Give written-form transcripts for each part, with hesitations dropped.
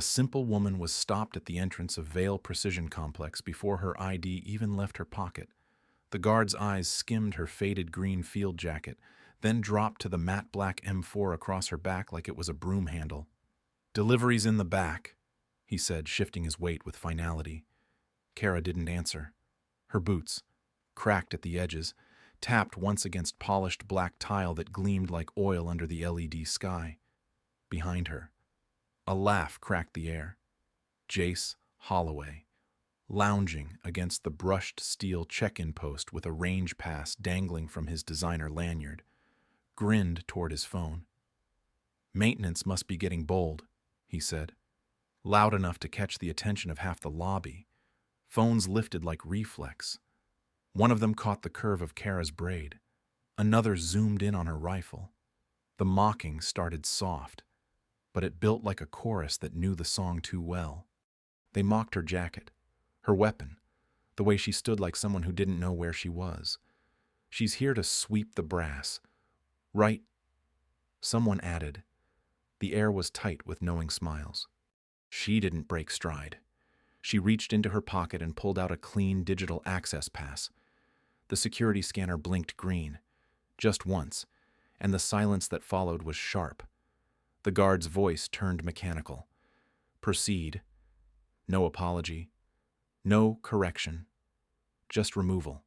A simple woman was stopped at the entrance of Vale Precision Complex before her ID even left her pocket. The guard's eyes skimmed her faded green field jacket, then dropped to the matte black M4 across her back like it was a broom handle. "Delivery's in the back," he said, shifting his weight with finality. Kara didn't answer. Her boots, cracked at the edges, tapped once against polished black tile that gleamed like oil under the LED sky. Behind her, a laugh cracked the air. Jace Holloway, lounging against the brushed steel check-in post with a range pass dangling from his designer lanyard, grinned toward his phone. "Maintenance must be getting bold," he said, loud enough to catch the attention of half the lobby. Phones lifted like reflex. One of them caught the curve of Kara's braid. Another zoomed in on her rifle. The mocking started soft, but it built like a chorus that knew the song too well. They mocked her jacket, her weapon, the way she stood like someone who didn't know where she was. "She's here to sweep the brass." "Right," someone added. The air was tight with knowing smiles. She didn't break stride. She reached into her pocket and pulled out a clean digital access pass. The security scanner blinked green, just once, and the silence that followed was sharp. The guard's voice turned mechanical. "Proceed." No apology. No correction. Just removal.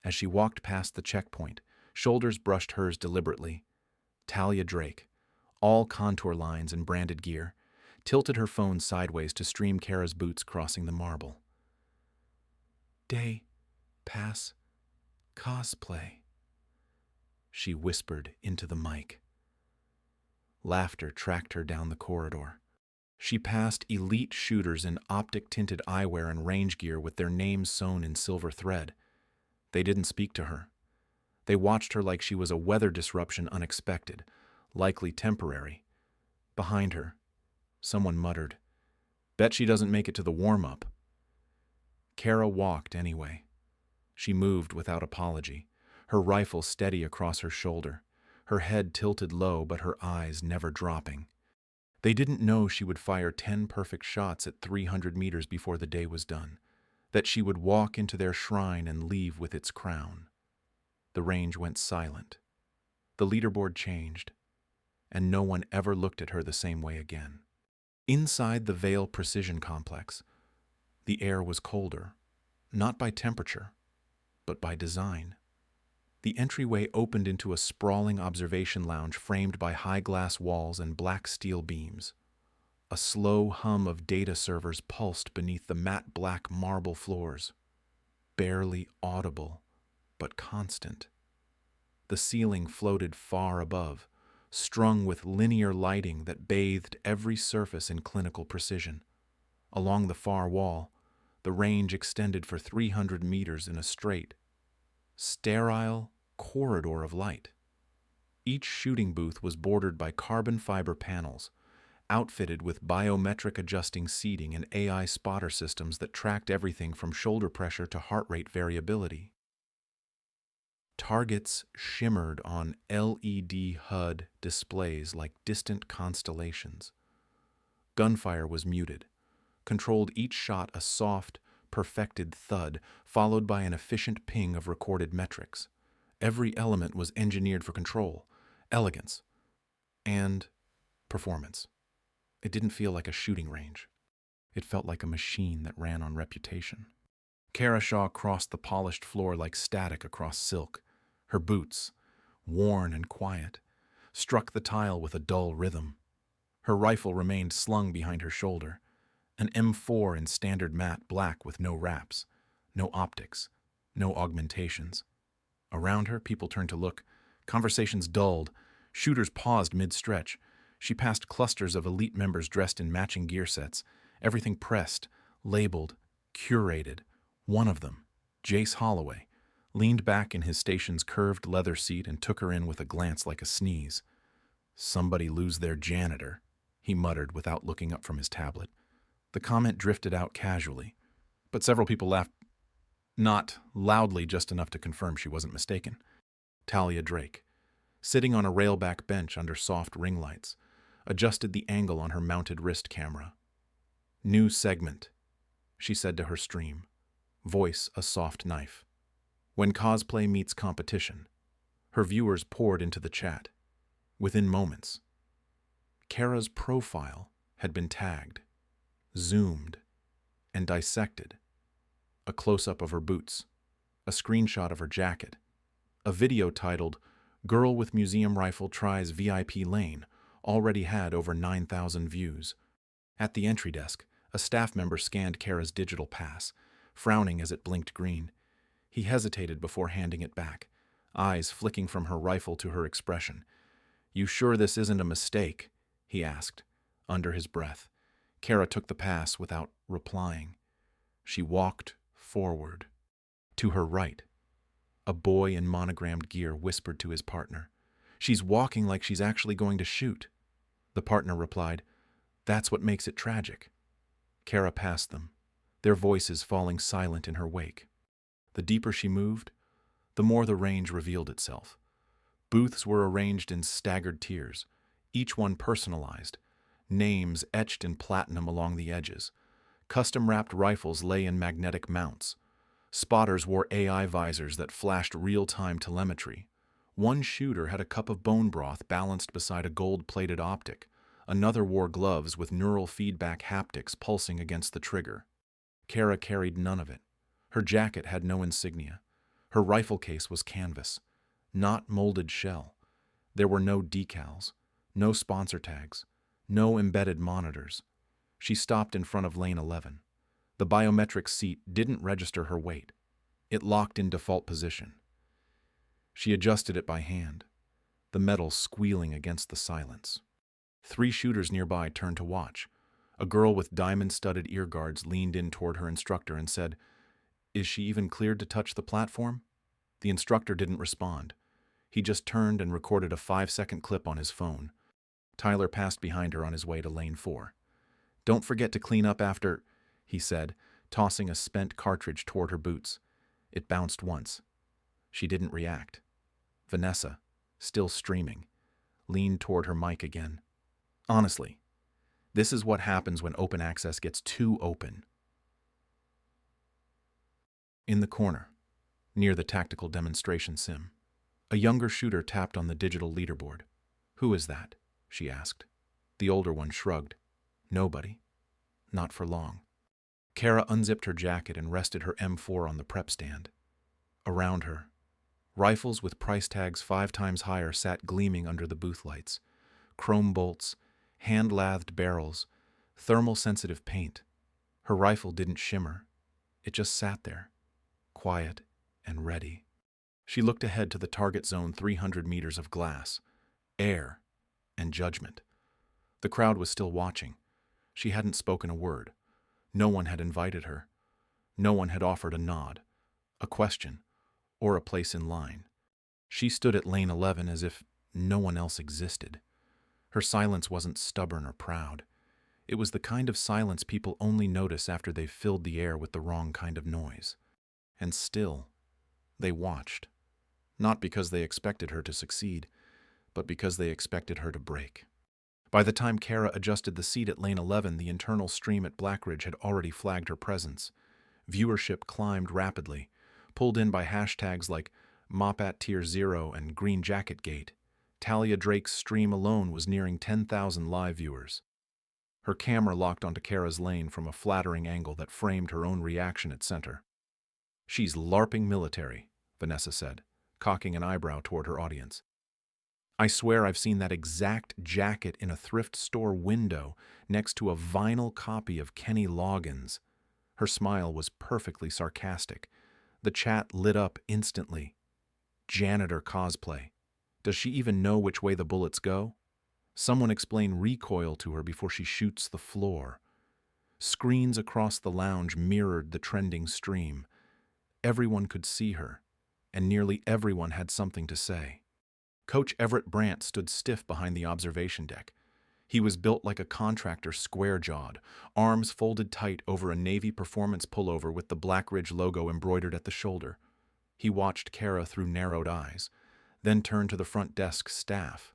As she walked past the checkpoint, shoulders brushed hers deliberately. Talia Drake, all contour lines and branded gear, tilted her phone sideways to stream Kara's boots crossing the marble. "Day, pass, cosplay," she whispered into the mic. Laughter tracked her down the corridor. She passed elite shooters in optic-tinted eyewear and range gear with their names sewn in silver thread. They didn't speak to her. They watched her like she was a weather disruption unexpected, likely temporary. Behind her, someone muttered, "Bet she doesn't make it to the warm-up." Kara walked anyway. She moved without apology, her rifle steady across her shoulder, her head tilted low but her eyes never dropping. They didn't know she would fire 10 perfect shots at 300 meters before the day was done, that she would walk into their shrine and leave with its crown. The range went silent. The leaderboard changed, and no one ever looked at her the same way again. Inside the Vale Precision Complex, the air was colder, not by temperature, but by design. The entryway opened into a sprawling observation lounge framed by high glass walls and black steel beams. A slow hum of data servers pulsed beneath the matte black marble floors, barely audible, but constant. The ceiling floated far above, strung with linear lighting that bathed every surface in clinical precision. Along the far wall, the range extended for 300 meters in a straight, sterile corridor of light. Each shooting booth was bordered by carbon fiber panels, outfitted with biometric adjusting seating and AI spotter systems that tracked everything from shoulder pressure to heart rate variability. Targets shimmered on LED HUD displays like distant constellations. Gunfire was muted, controlled each shot a soft, perfected thud, followed by an efficient ping of recorded metrics. Every element was engineered for control, elegance, and performance. It didn't feel like a shooting range. It felt like a machine that ran on reputation. Kara Shaw crossed the polished floor like static across silk. Her boots, worn and quiet, struck the tile with a dull rhythm. Her rifle remained slung behind her shoulder, an M4 in standard matte black with no wraps, no optics, no augmentations. Around her, people turned to look. Conversations dulled. Shooters paused mid-stretch. She passed clusters of elite members dressed in matching gear sets, everything pressed, labeled, curated. One of them, Jace Holloway, leaned back in his station's curved leather seat and took her in with a glance like a sneeze. "Somebody lose their janitor," he muttered without looking up from his tablet. The comment drifted out casually, but several people laughed, not loudly, just enough to confirm she wasn't mistaken. Talia Drake, sitting on a railback bench under soft ring lights, adjusted the angle on her mounted wrist camera. New segment, she said to her stream, voice a soft knife. When cosplay meets competition, her viewers poured into the chat. Within moments, Kara's profile had been tagged, zoomed, and dissected. A close-up of her boots, a screenshot of her jacket, a video titled, "Girl with Museum Rifle Tries VIP Lane," already had over 9,000 views. At the entry desk, a staff member scanned Kara's digital pass, frowning as it blinked green. He hesitated before handing it back, eyes flicking from her rifle to her expression. "You sure this isn't a mistake?" he asked, under his breath. Kara took the pass without replying. She walked forward. To her right, a boy in monogrammed gear whispered to his partner, "She's walking like she's actually going to shoot." The partner replied, "That's what makes it tragic." Kara passed them, their voices falling silent in her wake. The deeper she moved, the more the range revealed itself. Booths were arranged in staggered tiers, each one personalized, names etched in platinum along the edges. Custom-wrapped rifles lay in magnetic mounts. Spotters wore AI visors that flashed real-time telemetry. One shooter had a cup of bone broth balanced beside a gold-plated optic. Another wore gloves with neural feedback haptics pulsing against the trigger. Kara carried none of it. Her jacket had no insignia. Her rifle case was canvas, not molded shell. There were no decals, no sponsor tags, no embedded monitors. She stopped in front of lane 11. The biometric seat didn't register her weight. It locked in default position. She adjusted it by hand, the metal squealing against the silence. 3 shooters nearby turned to watch. A girl with diamond-studded earguards leaned in toward her instructor and said, "Is she even cleared to touch the platform?" The instructor didn't respond. He just turned and recorded a 5-second clip on his phone. Tyler passed behind her on his way to lane 4. "Don't forget to clean up after," he said, tossing a spent cartridge toward her boots. It bounced once. She didn't react. Vanessa, still streaming, leaned toward her mic again. "Honestly, this is what happens when open access gets too open." In the corner, near the tactical demonstration sim, a younger shooter tapped on the digital leaderboard. "Who is that?" she asked. The older one shrugged. "Nobody. Not for long." Kara unzipped her jacket and rested her M4 on the prep stand. Around her, rifles with price tags 5 times higher sat gleaming under the booth lights. Chrome bolts, hand-lathed barrels, thermal-sensitive paint. Her rifle didn't shimmer. It just sat there, quiet and ready. She looked ahead to the target zone 300 meters of glass, air, and judgment. The crowd was still watching. She hadn't spoken a word. No one had invited her. No one had offered a nod, a question, or a place in line. She stood at lane 11 as if no one else existed. Her silence wasn't stubborn or proud. It was the kind of silence people only notice after they've filled the air with the wrong kind of noise. And still, they watched. Not because they expected her to succeed, but because they expected her to break. By the time Kara adjusted the seat at lane 11, the internal stream at Blackridge had already flagged her presence. Viewership climbed rapidly, pulled in by hashtags like Mop at Tier 0 and Green Jacket Gate. Talia Drake's stream alone was nearing 10,000 live viewers. Her camera locked onto Kara's lane from a flattering angle that framed her own reaction at center. "She's LARPing military," Vanessa said, cocking an eyebrow toward her audience. "I swear I've seen that exact jacket in a thrift store window next to a vinyl copy of Kenny Loggins." Her smile was perfectly sarcastic. The chat lit up instantly. Janitor cosplay. Does she even know which way the bullets go? Someone explain recoil to her before she shoots the floor. Screens across the lounge mirrored the trending stream. Everyone could see her, and nearly everyone had something to say. Coach Everett Brandt stood stiff behind the observation deck. He was built like a contractor, square-jawed, arms folded tight over a Navy performance pullover with the Blackridge logo embroidered at the shoulder. He watched Kara through narrowed eyes, then turned to the front desk staff.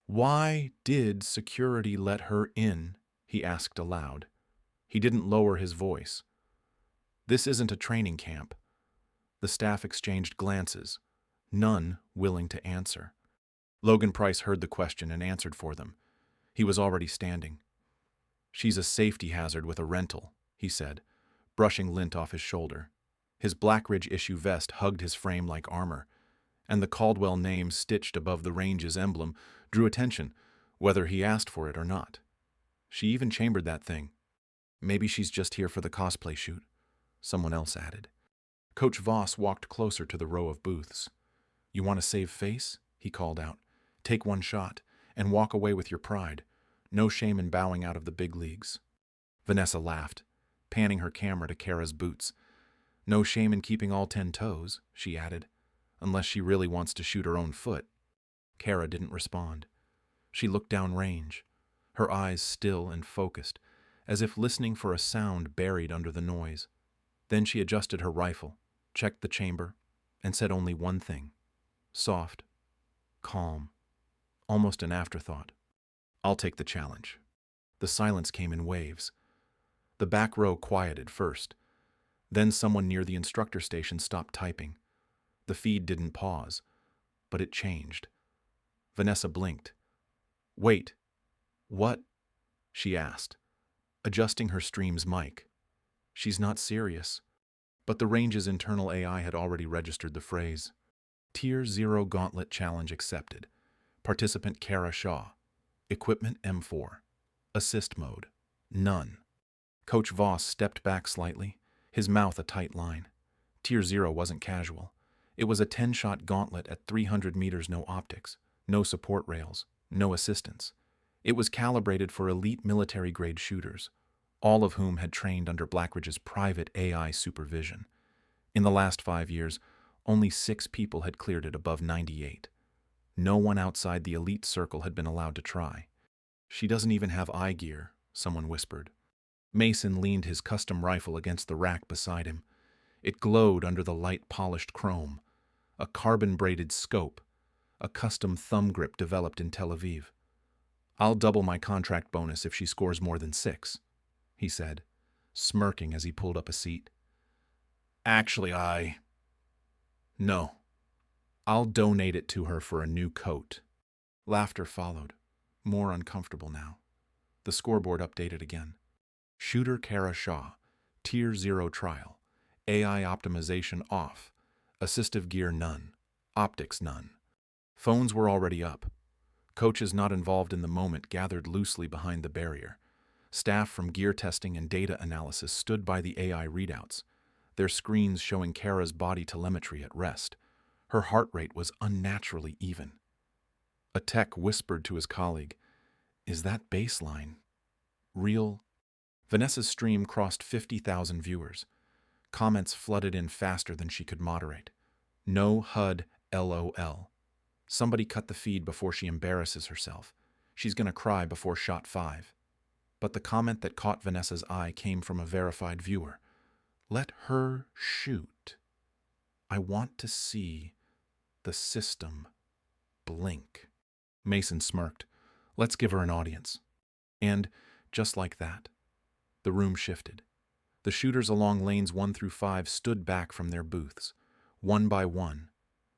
"Why did security let her in?" he asked aloud. He didn't lower his voice. "This isn't a training camp." The staff exchanged glances, none willing to answer. Logan Price heard the question and answered for them. He was already standing. "She's a safety hazard with a rental," he said, brushing lint off his shoulder. His Blackridge issue vest hugged his frame like armor, and the Caldwell name stitched above the range's emblem drew attention, whether he asked for it or not. "She even chambered that thing." "Maybe she's just here for the cosplay shoot," someone else added. Coach Voss walked closer to the row of booths. "You want to save face?" he called out. "Take one shot, and walk away with your pride. No shame in bowing out of the big leagues." Vanessa laughed, panning her camera to Kara's boots. "No shame in keeping all 10 toes," she added, "unless she really wants to shoot her own foot." Kara didn't respond. She looked downrange, her eyes still and focused, as if listening for a sound buried under the noise. Then she adjusted her rifle, checked the chamber, and said only one thing. Soft, calm, almost an afterthought. "I'll take the challenge." The silence came in waves. The back row quieted first. Then someone near the instructor station stopped typing. The feed didn't pause, but it changed. Vanessa blinked. "Wait, what?" she asked, adjusting her stream's mic. "She's not serious." But the range's internal AI had already registered the phrase. Tier 0 Gauntlet Challenge accepted. Participant Kara Shaw. Equipment M4. Assist mode. None. Coach Voss stepped back slightly, his mouth a tight line. Tier 0 wasn't casual. It was a 10-shot gauntlet at 300 meters, no optics, no support rails, no assistance. It was calibrated for elite military-grade shooters, all of whom had trained under Blackridge's private AI supervision. In the last 5 years, only 6 people had cleared it above 98. No one outside the elite circle had been allowed to try. "She doesn't even have eye gear," someone whispered. Mason leaned his custom rifle against the rack beside him. It glowed under the light-polished chrome. A carbon-braided scope, a custom thumb grip developed in Tel Aviv. "I'll double my contract bonus if she scores more than 6, he said, smirking as he pulled up a seat. "Actually, No. I'll donate it to her for a new coat." Laughter followed, more uncomfortable now. The scoreboard updated again. Shooter Kara Shaw, Tier 0 trial. AI optimization off. Assistive gear none. Optics none. Phones were already up. Coaches not involved in the moment gathered loosely behind the barrier. Staff from gear testing and data analysis stood by the AI readouts, their screens showing Kara's body telemetry at rest. Her heart rate was unnaturally even. A tech whispered to his colleague, "Is that baseline real?" Vanessa's stream crossed 50,000 viewers. Comments flooded in faster than she could moderate. "No HUD, LOL. Somebody cut the feed before she embarrasses herself. She's gonna cry before shot 5. But the comment that caught Vanessa's eye came from a verified viewer. "Let her shoot. I want to see the system blink." Mason smirked. "Let's give her an audience." And, just like that, the room shifted. The shooters along lanes 1 through 5 stood back from their booths. One by one,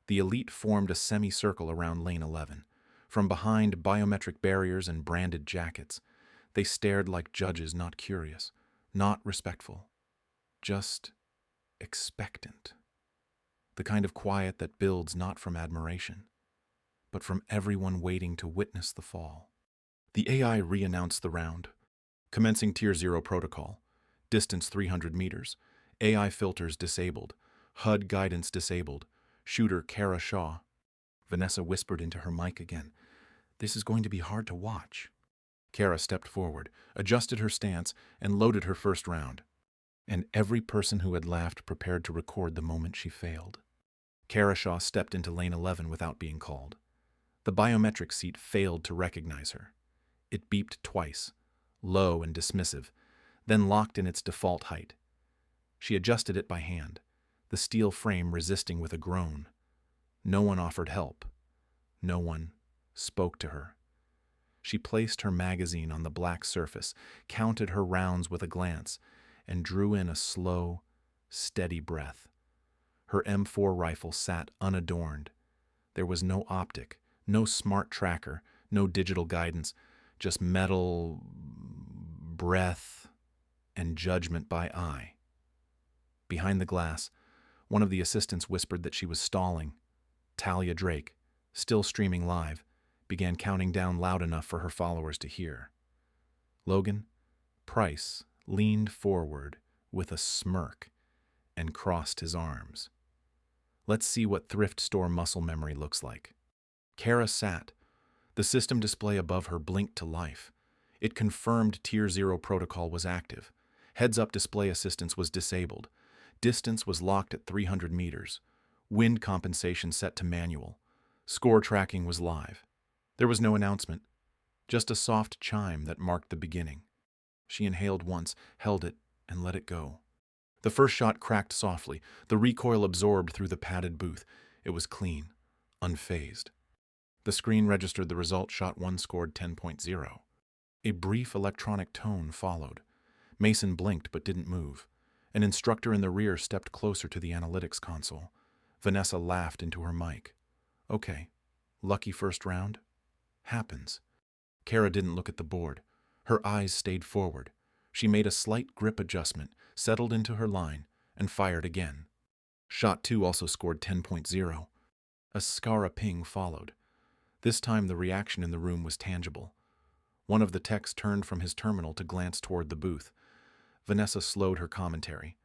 the elite formed a semicircle around lane 11. From behind biometric barriers and branded jackets, they stared like judges, not curious, not respectful, just expectant. The kind of quiet that builds not from admiration, but from everyone waiting to witness the fall. The AI re-announced the round. Commencing Tier 0 protocol. Distance 300 meters. AI filters disabled. HUD guidance disabled. Shooter Kara Shaw. Vanessa whispered into her mic again. "This is going to be hard to watch." Kara stepped forward, adjusted her stance, and loaded her first round. And every person who had laughed prepared to record the moment she failed. Kara Shaw stepped into lane 11 without being called. The biometric seat failed to recognize her. It beeped twice, low and dismissive, then locked in its default height. She adjusted it by hand, the steel frame resisting with a groan. No one offered help. No one spoke to her. She placed her magazine on the black surface, counted her rounds with a glance, and drew in a slow, steady breath. Her M4 rifle sat unadorned. There was no optic, no smart tracker, no digital guidance, just metal, breath, and judgment by eye. Behind the glass, one of the assistants whispered that she was stalling. Talia Drake, still streaming live, began counting down loud enough for her followers to hear. Logan Price leaned forward with a smirk and crossed his arms. Let's see what thrift store muscle memory looks like. Kara sat. The system display above her blinked to life. It confirmed Tier 0 protocol was active. Heads-up display assistance was disabled. Distance was locked at 300 meters. Wind compensation set to manual. Score tracking was live. There was no announcement, just a soft chime that marked the beginning. She inhaled once, held it, and let it go. The first shot cracked softly, the recoil absorbed through the padded booth. It was clean, unfazed. The screen registered the result. Shot 1 scored 10.0. A brief electronic tone followed. Mason blinked but didn't move. An instructor in the rear stepped closer to the analytics console. Vanessa laughed into her mic. Okay, lucky first round? Happens. Kara didn't look at the board. Her eyes stayed forward. She made a slight grip adjustment, settled into her line, and fired again. Shot 2 also scored 10.0. A Skara ping followed. This time the reaction in the room was tangible. One of the techs turned from his terminal to glance toward the booth. Vanessa slowed her commentary.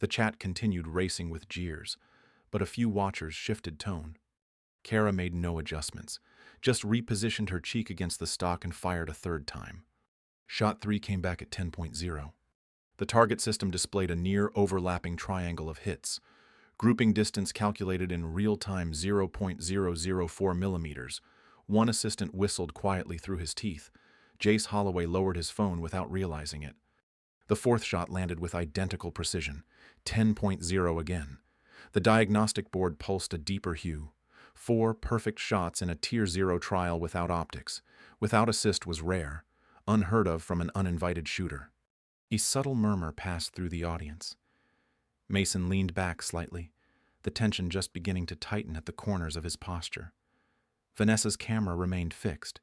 The chat continued racing with jeers, but a few watchers shifted tone. Kara made no adjustments, just repositioned her cheek against the stock and fired a third time. Shot 3 came back at 10.0. The target system displayed a near-overlapping triangle of hits. Grouping distance calculated in real-time 0.004 millimeters. One assistant whistled quietly through his teeth. Jace Holloway lowered his phone without realizing it. The fourth shot landed with identical precision. 10.0 again. The diagnostic board pulsed a deeper hue. 4 perfect shots in a Tier 0 trial without optics. Without assist was rare, unheard of from an uninvited shooter. A subtle murmur passed through the audience. Mason leaned back slightly, the tension just beginning to tighten at the corners of his posture. Vanessa's camera remained fixed,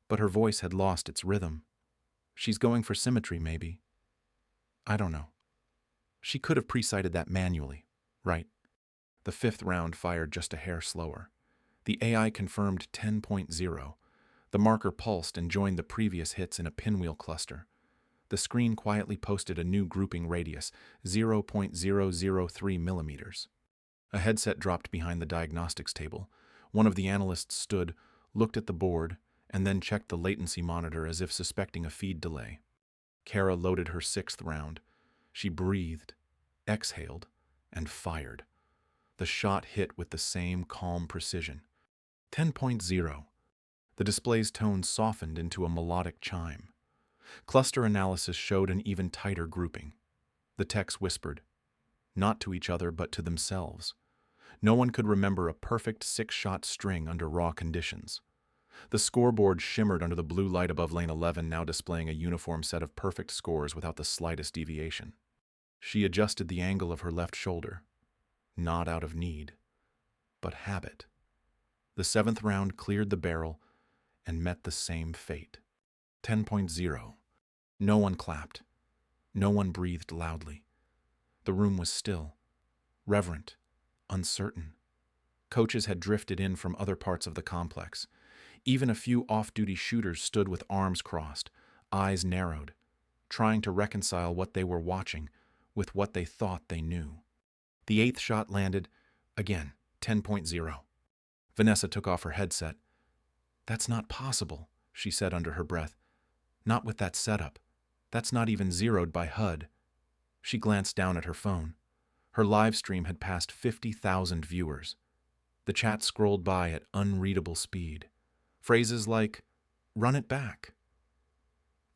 but her voice had lost its rhythm. She's going for symmetry, maybe. I don't know. She could have pre-sighted that manually, right? The fifth round fired just a hair slower. The AI confirmed 10.0. The marker pulsed and joined the previous hits in a pinwheel cluster. The screen quietly posted a new grouping radius, 0.003 millimeters. A headset dropped behind the diagnostics table. One of the analysts stood, looked at the board, and then checked the latency monitor as if suspecting a feed delay. Kara loaded her 6th round. She breathed, exhaled, and fired. The shot hit with the same calm precision. 10.0. The display's tone softened into a melodic chime. Cluster analysis showed an even tighter grouping. The techs whispered, not to each other but to themselves. No one could remember a perfect 6-shot string under raw conditions. The scoreboard shimmered under the blue light above lane 11, now displaying a uniform set of perfect scores without the slightest deviation. She adjusted the angle of her left shoulder, not out of need, but habit. The 7th round cleared the barrel and met the same fate. 10.0. No one clapped. No one breathed loudly. The room was still, reverent, uncertain. Coaches had drifted in from other parts of the complex. Even a few off-duty shooters stood with arms crossed, eyes narrowed, trying to reconcile what they were watching with what they thought they knew. The 8th shot landed, again, 10.0. Vanessa took off her headset. "That's not possible," she said under her breath. "Not with that setup. That's not even zeroed by HUD." She glanced down at her phone. Her live stream had passed 50,000 viewers. The chat scrolled by at unreadable speed. Phrases like, "Run it back."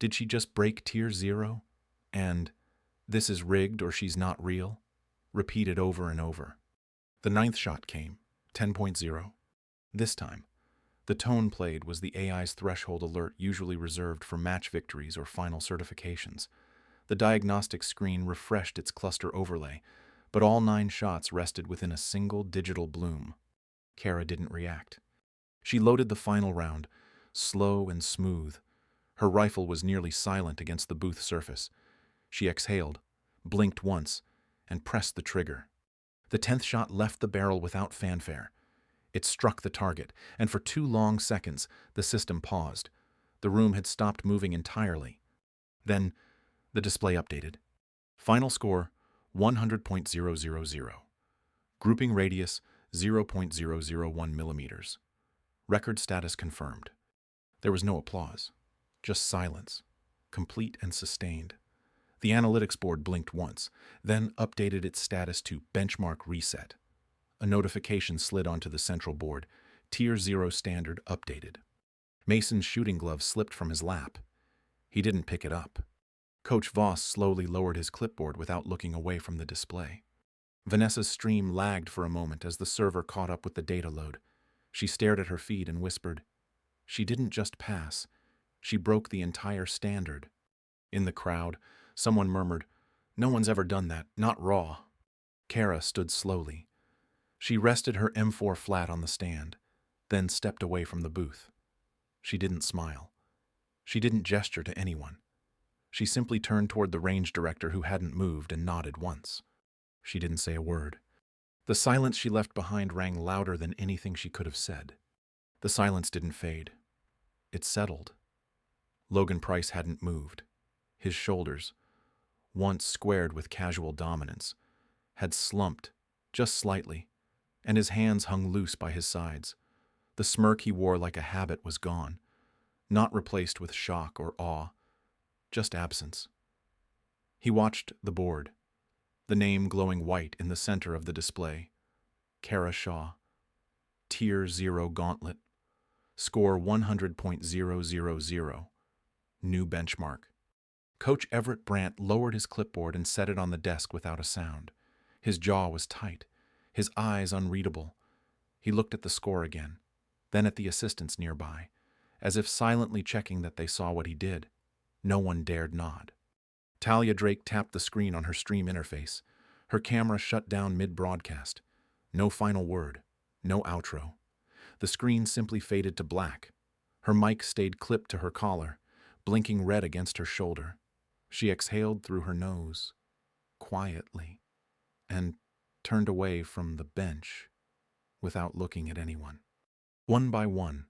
Did she just break Tier 0? And, "This is rigged or she's not real?" repeated over and over. The 9th shot came, 10.0. This time, The tone played was the AI's threshold alert usually reserved for match victories or final certifications. The diagnostic screen refreshed its cluster overlay, but all 9 shots rested within a single digital bloom. Kara didn't react. She loaded the final round, slow and smooth. Her rifle was nearly silent against the booth surface. She exhaled, blinked once, and pressed the trigger. The 10th shot left the barrel without fanfare. It struck the target, and for 2 long seconds, the system paused. The room had stopped moving entirely. Then, the display updated. Final score, 100.000. Grouping radius, 0.001 millimeters. Record status confirmed. There was no applause, just silence, complete and sustained. The analytics board blinked once, then updated its status to benchmark reset. A notification slid onto the central board. Tier 0 standard updated. Mason's shooting glove slipped from his lap. He didn't pick it up. Coach Voss slowly lowered his clipboard without looking away from the display. Vanessa's stream lagged for a moment as the server caught up with the data load. She stared at her feed and whispered, "She didn't just pass. She broke the entire standard." In the crowd, someone murmured, "No one's ever done that, not raw." Kara stood slowly. She rested her M4 flat on the stand, then stepped away from the booth. She didn't smile. She didn't gesture to anyone. She simply turned toward the range director who hadn't moved and nodded once. She didn't say a word. The silence she left behind rang louder than anything she could have said. The silence didn't fade. It settled. Logan Price hadn't moved. His shoulders, once squared with casual dominance, had slumped just slightly, and his hands hung loose by his sides. The smirk he wore like a habit was gone, not replaced with shock or awe, just absence. He watched the board, the name glowing white in the center of the display. Kara Shaw. Tier 0 gauntlet. Score 100.000. New benchmark. Coach Everett Brandt lowered his clipboard and set it on the desk without a sound. His jaw was tight, his eyes unreadable. He looked at the score again, then at the assistants nearby, as if silently checking that they saw what he did. No one dared nod. Talia Drake tapped the screen on her stream interface. Her camera shut down mid-broadcast. No final word, no outro. The screen simply faded to black. Her mic stayed clipped to her collar, blinking red against her shoulder. She exhaled through her nose, quietly, and turned away from the bench without looking at anyone. One by one,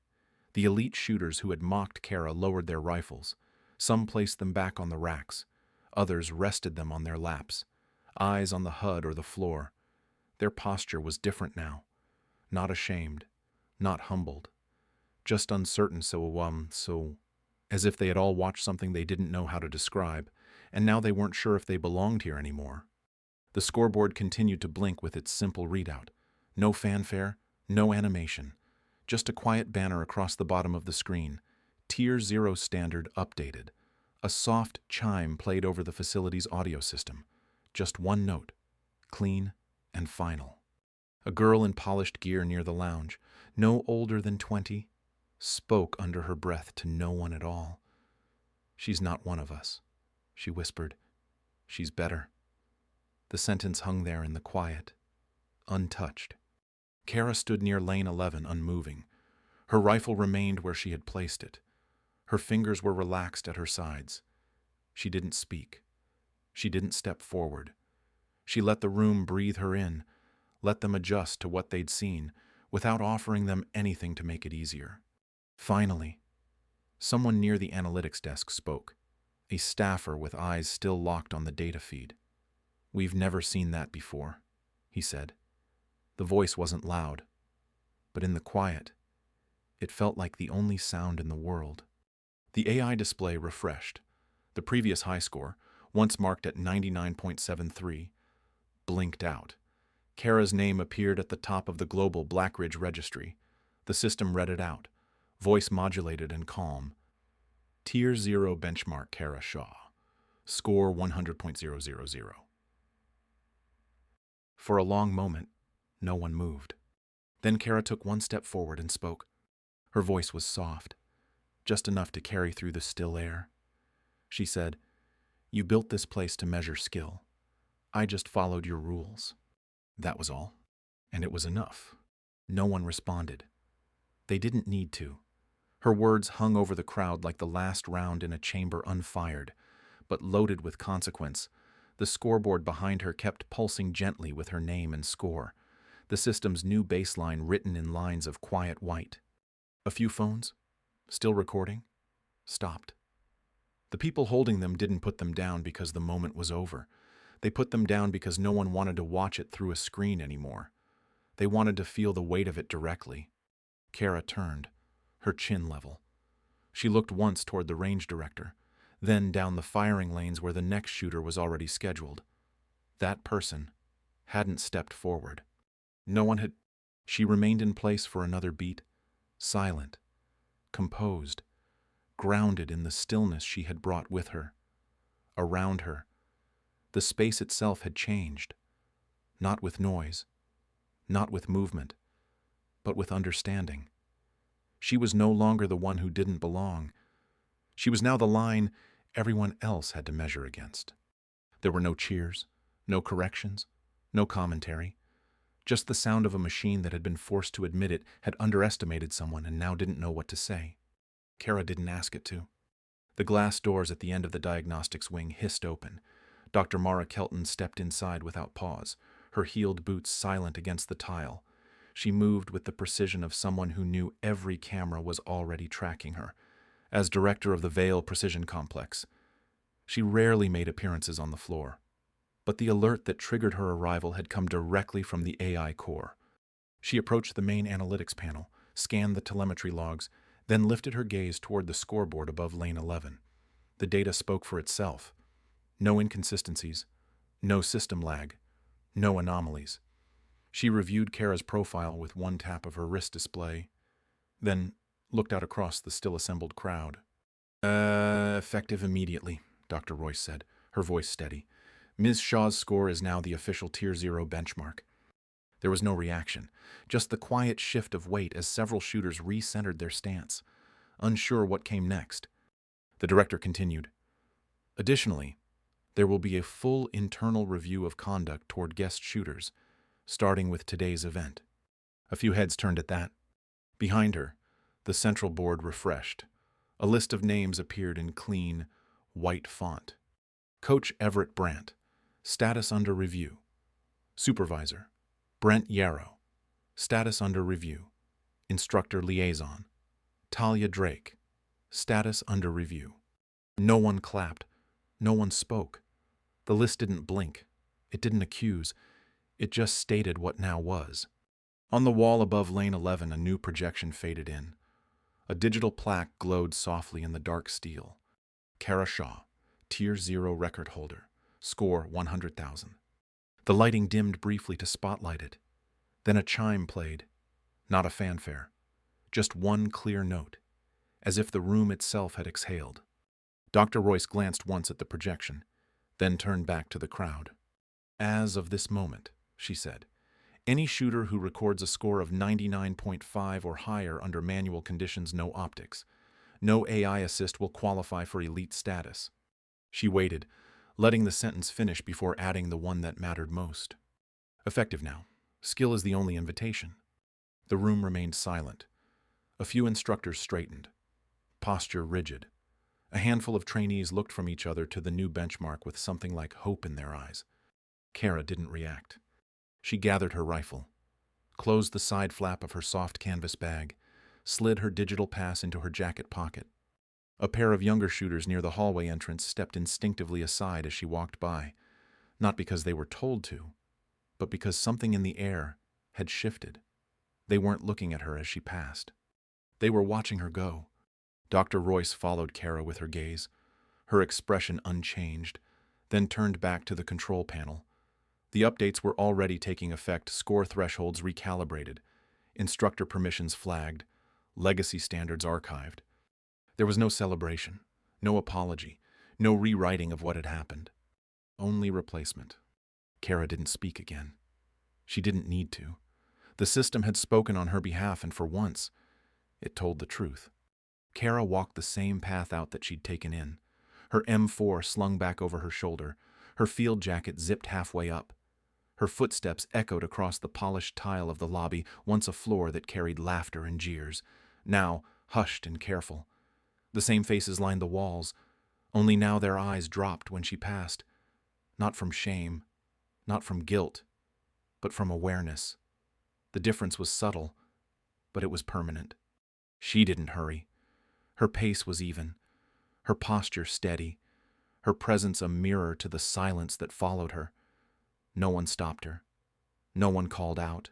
the elite shooters who had mocked Kara lowered their rifles. Some placed them back on the racks. Others rested them on their laps, eyes on the HUD or the floor. Their posture was different now. Not ashamed, not humbled, just uncertain, so as if they had all watched something they didn't know how to describe, and now they weren't sure if they belonged here anymore. The scoreboard continued to blink with its simple readout. No fanfare, no animation, just a quiet banner across the bottom of the screen. Tier 0 standard updated. A soft chime played over the facility's audio system. Just one note, clean and final. A girl in polished gear near the lounge, no older than 20, spoke under her breath to no one at all. "She's not one of us," she whispered. "She's better." The sentence hung there in the quiet, untouched. Kara stood near lane 11, unmoving. Her rifle remained where she had placed it. Her fingers were relaxed at her sides. She didn't speak. She didn't step forward. She let the room breathe her in, let them adjust to what they'd seen, without offering them anything to make it easier. Finally, someone near the analytics desk spoke, a staffer with eyes still locked on the data feed. "We've never seen that before," he said. The voice wasn't loud, but in the quiet, it felt like the only sound in the world. The AI display refreshed. The previous high score, once marked at 99.73, blinked out. Kara's name appeared at the top of the global Blackridge registry. The system read it out, voice modulated and calm. Tier 0 benchmark Kara Shaw. Score 100.000. For a long moment, no one moved. Then Kara took one step forward and spoke. Her voice was soft, just enough to carry through the still air. She said, "You built this place to measure skill. I just followed your rules." That was all. And it was enough. No one responded. They didn't need to. Her words hung over the crowd like the last round in a chamber unfired, but loaded with consequence. The scoreboard behind her kept pulsing gently with her name and score, the system's new baseline written in lines of quiet white. A few phones, still recording, stopped. The people holding them didn't put them down because the moment was over. They put them down because no one wanted to watch it through a screen anymore. They wanted to feel the weight of it directly. Kara turned, her chin level. She looked once toward the range director, then down the firing lanes where the next shooter was already scheduled. That person hadn't stepped forward. No one had. She remained in place for another beat, silent, composed, grounded in the stillness she had brought with her. Around her, the space itself had changed, not with noise, not with movement, but with understanding. She was no longer the one who didn't belong. She was now the line everyone else had to measure against. There were no cheers, no corrections, no commentary, just the sound of a machine that had been forced to admit it had underestimated someone and now didn't know what to say. Kara didn't ask it to. The glass doors at the end of the diagnostics wing hissed open. Dr. Mara Kelton stepped inside without pause, her heeled boots silent against the tile. She moved with the precision of someone who knew every camera was already tracking her. As director of the Vale Precision Complex, she rarely made appearances on the floor. But the alert that triggered her arrival had come directly from the AI core. She approached the main analytics panel, scanned the telemetry logs, then lifted her gaze toward the scoreboard above lane 11. The data spoke for itself. No inconsistencies, no system lag, no anomalies. She reviewed Kara's profile with one tap of her wrist display, then looked out across the still-assembled crowd. Effective immediately, Dr. Royce said, her voice steady. Ms. Shaw's score is now the official Tier 0 benchmark. There was no reaction, just the quiet shift of weight as several shooters recentered their stance, unsure what came next. The director continued. Additionally, there will be a full internal review of conduct toward guest shooters, starting with today's event. A few heads turned at that. Behind her, the central board refreshed. A list of names appeared in clean, white font. Coach Everett Brandt, status under review. Supervisor, Brent Yarrow, status under review. Instructor liaison, Talia Drake, status under review. No one clapped. No one spoke. The list didn't blink. It didn't accuse. It just stated what now was. On the wall above lane 11, a new projection faded in. A digital plaque glowed softly in the dark steel. Kara Shaw, Tier 0 record holder, score 100,000. The lighting dimmed briefly to spotlight it. Then a chime played. Not a fanfare. Just one clear note, as if the room itself had exhaled. Dr. Royce glanced once at the projection, then turned back to the crowd. As of this moment, she said, any shooter who records a score of 99.5 or higher under manual conditions, no optics. No AI assist will qualify for elite status. She waited, letting the sentence finish before adding the one that mattered most. Effective now. Skill is the only invitation. The room remained silent. A few instructors straightened, posture rigid. A handful of trainees looked from each other to the new benchmark with something like hope in their eyes. Kara didn't react. She gathered her rifle, closed the side flap of her soft canvas bag, slid her digital pass into her jacket pocket. A pair of younger shooters near the hallway entrance stepped instinctively aside as she walked by, not because they were told to, but because something in the air had shifted. They weren't looking at her as she passed. They were watching her go. Dr. Royce followed Kara with her gaze, her expression unchanged, then turned back to the control panel. The updates were already taking effect, score thresholds recalibrated, instructor permissions flagged, legacy standards archived. There was no celebration, no apology, no rewriting of what had happened. Only replacement. Kara didn't speak again. She didn't need to. The system had spoken on her behalf, and for once, It told the truth. Kara walked the same path out that she'd taken in, her M4 slung back over her shoulder, her field jacket zipped halfway up. Her footsteps echoed across the polished tile of the lobby, once a floor that carried laughter and jeers, now hushed and careful. The same faces lined the walls, only now their eyes dropped when she passed, not from shame, not from guilt, but from awareness. The difference was subtle, but it was permanent. She didn't hurry. Her pace was even, her posture steady, her presence a mirror to the silence that followed her. No one stopped her. No one called out.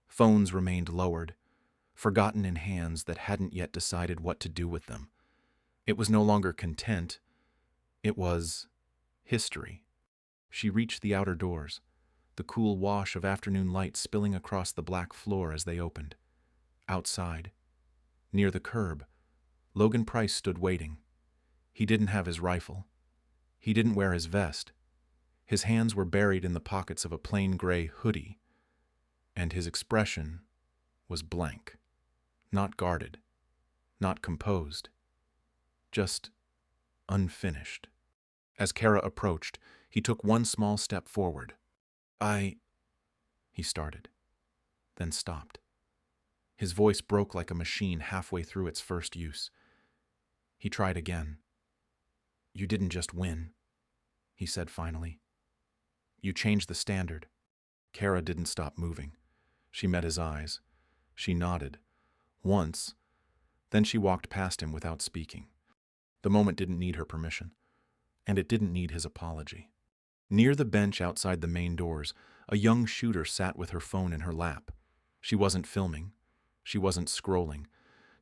Phones remained lowered, forgotten in hands that hadn't yet decided what to do with them. It was no longer content. It was history. She reached the outer doors, the cool wash of afternoon light spilling across the black floor as they opened. Outside, near the curb, Logan Price stood waiting. He didn't have his rifle. He didn't wear his vest. His hands were buried in the pockets of a plain gray hoodie, and his expression was blank, not guarded, not composed, just unfinished. As Kara approached, he took one small step forward. He started, then stopped. His voice broke like a machine halfway through its first use. He tried again. "You didn't just win," he said finally. "You changed the standard." Kara didn't stop moving. She met his eyes. She nodded. Once. Then she walked past him without speaking. The moment didn't need her permission. And it didn't need his apology. Near the bench outside the main doors, a young shooter sat with her phone in her lap. She wasn't filming. She wasn't scrolling.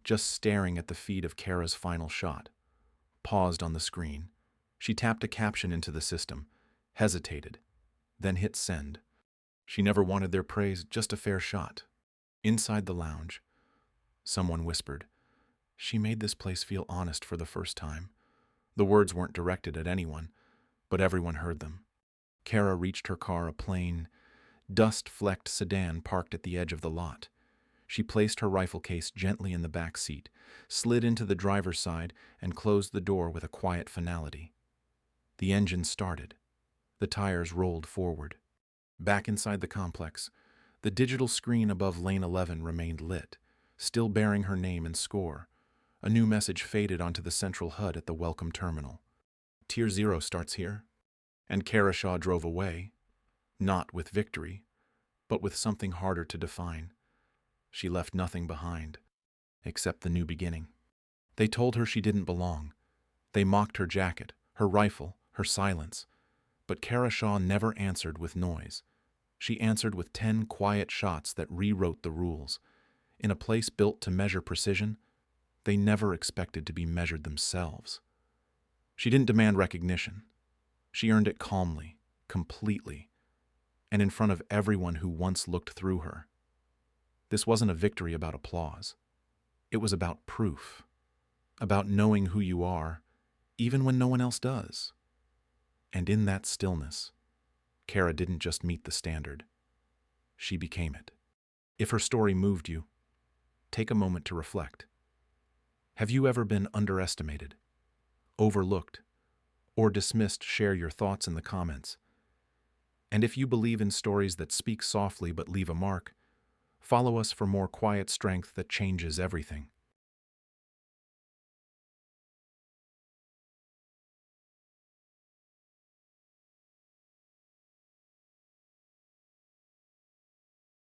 Just staring at the feed of Kara's final shot. Paused on the screen. She tapped a caption into the system, hesitated, then hit send. She never wanted their praise, just a fair shot. Inside the lounge, someone whispered, "She made this place feel honest for the first time." The words weren't directed at anyone, but everyone heard them. Kara reached her car, a plain, dust-flecked sedan parked at the edge of the lot. She placed her rifle case gently in the back seat, slid into the driver's side, and closed the door with a quiet finality. The engine started. The tires rolled forward. Back inside the complex, the digital screen above Lane 11 remained lit, still bearing her name and score. A new message faded onto the central HUD at the welcome terminal. "Tier 0 starts here." And Kara Shaw drove away, not with victory, but with something harder to define. She left nothing behind, except the new beginning. They told her she didn't belong. They mocked her jacket, her rifle, her silence. But Kara Shaw never answered with noise. She answered with 10 quiet shots that rewrote the rules. In a place built to measure precision, they never expected to be measured themselves. She didn't demand recognition. She earned it calmly, completely, and in front of everyone who once looked through her. This wasn't a victory about applause. It was about proof, about knowing who you are, even when no one else does. And in that stillness, Kara didn't just meet the standard. She became it. If her story moved you, take a moment to reflect. Have you ever been underestimated, overlooked, or dismissed? Share your thoughts in the comments. And if you believe in stories that speak softly but leave a mark, follow us for more quiet strength that changes everything.